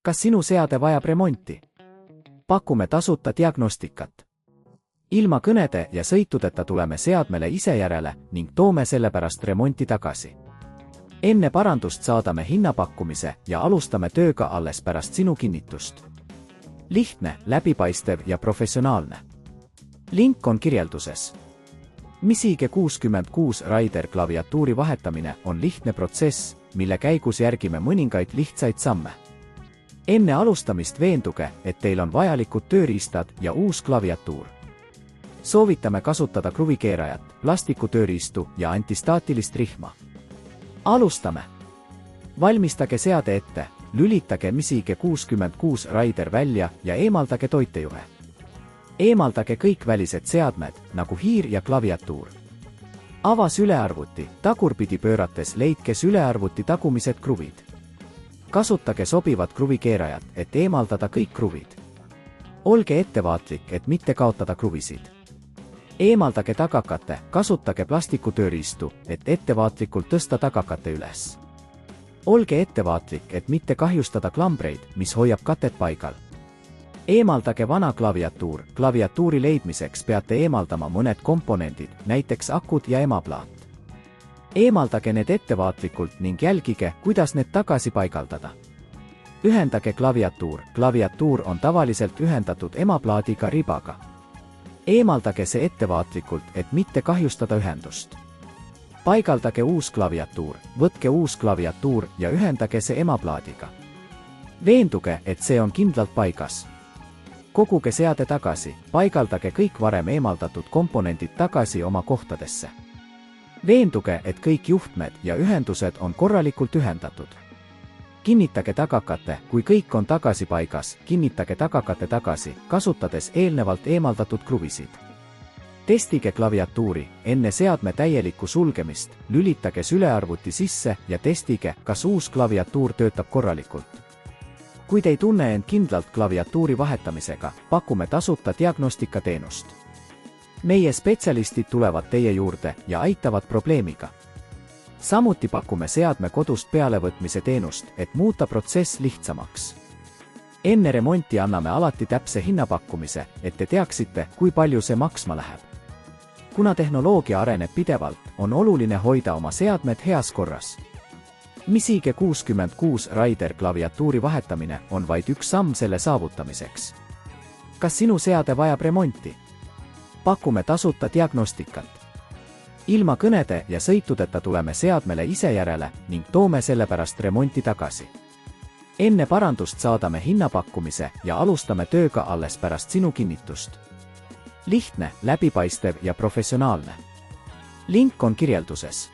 Kas sinu seade vajab remonti? Pakume tasuta diagnostikat. Ilma kõnede ja sõitudeta tuleme seadmele ise järele ning toome sellepärast remonti tagasi. Enne parandust saadame hinnapakkumise ja alustame tööga alles pärast sinu kinnitust. Lihtne, läbipaistev ja professionaalne. Link on kirjelduses. Misige 66 Raider klaviatuuri vahetamine on lihtne protsess, mille käigus järgime mõningaid lihtsaid samme. Enne alustamist veenduge, et teil on vajalikud tööriistad ja uus klaviatuur. Soovitame kasutada kruvikeerajat, plastikutööriistu ja antistaatilist rihma. Alustame! Valmistage seade ette, lülitage Misige 66 Raider välja ja eemaldage toitejuhe. Eemaldage kõik välised seadmed, nagu hiir ja klaviatuur. Ava sülearvuti, tagurpidi pöörates leidke sülearvuti tagumised kruvid. Kasutage sobivat kruvikeerajat, et eemaldada kõik kruvid. Olge ettevaatlik, et mitte kaotada kruvisid. Eemaldage tagakate, kasutage plastikutööriistu, et ettevaatlikult tõsta tagakate üles. Olge ettevaatlik, et mitte kahjustada klambreid, mis hoiab katet paigal. Eemaldage vana klaviatuur. Klaviatuuri leidmiseks peate eemaldama mõned komponendid, näiteks akud ja emaplaat. Eemaldage need ettevaatlikult ning jälgige, kuidas need tagasi paigaldada. Ühendage klaviatuur. Klaviatuur on tavaliselt ühendatud emaplaadiga ribaga. Eemaldage see ettevaatlikult, et mitte kahjustada ühendust. Paigaldage uus klaviatuur, võtke uus klaviatuur ja ühendage see emaplaadiga. Veenduge, et see on kindlalt paigas. Koguge seade tagasi, paigaldage kõik varem eemaldatud komponendid tagasi oma kohtadesse. Veenduge, et kõik juhtmed ja ühendused on korralikult ühendatud. Kinnitage tagakate, kui kõik on tagasi paigas, kinnitage tagakate tagasi, kasutades eelnevalt eemaldatud kruvisid. Testige klaviatuuri, enne seadme täielikku sulgemist, lülitage sülearvuti sisse ja testige, kas uus klaviatuur töötab korralikult. Kui te ei tunne end kindlalt klaviatuuri vahetamisega, pakume tasuta diagnostikateenust. Meie spetsialistid tulevad teie juurde ja aitavad probleemiga. Samuti pakume seadme kodust pealevõtmise teenust, et muuta protsess lihtsamaks. Enne remonti anname alati täpse hinnapakkumise, et te teaksite, kui palju see maksma läheb. Kuna tehnoloogia areneb pidevalt, on oluline hoida oma seadmed heas korras. Misige 66 Raider klaviatuuri vahetamine on vaid üks samm selle saavutamiseks. Kas sinu seade vajab remonti? Pakume tasuta diagnostikat. Ilma kõnede ja sõitudeta tuleme seadmele ise järele ning toome sellepärast remonti tagasi. Enne parandust saadame hinnapakkumise ja alustame tööga alles pärast sinu kinnitust. Lihtne, läbipaistev ja professionaalne. Link on kirjelduses.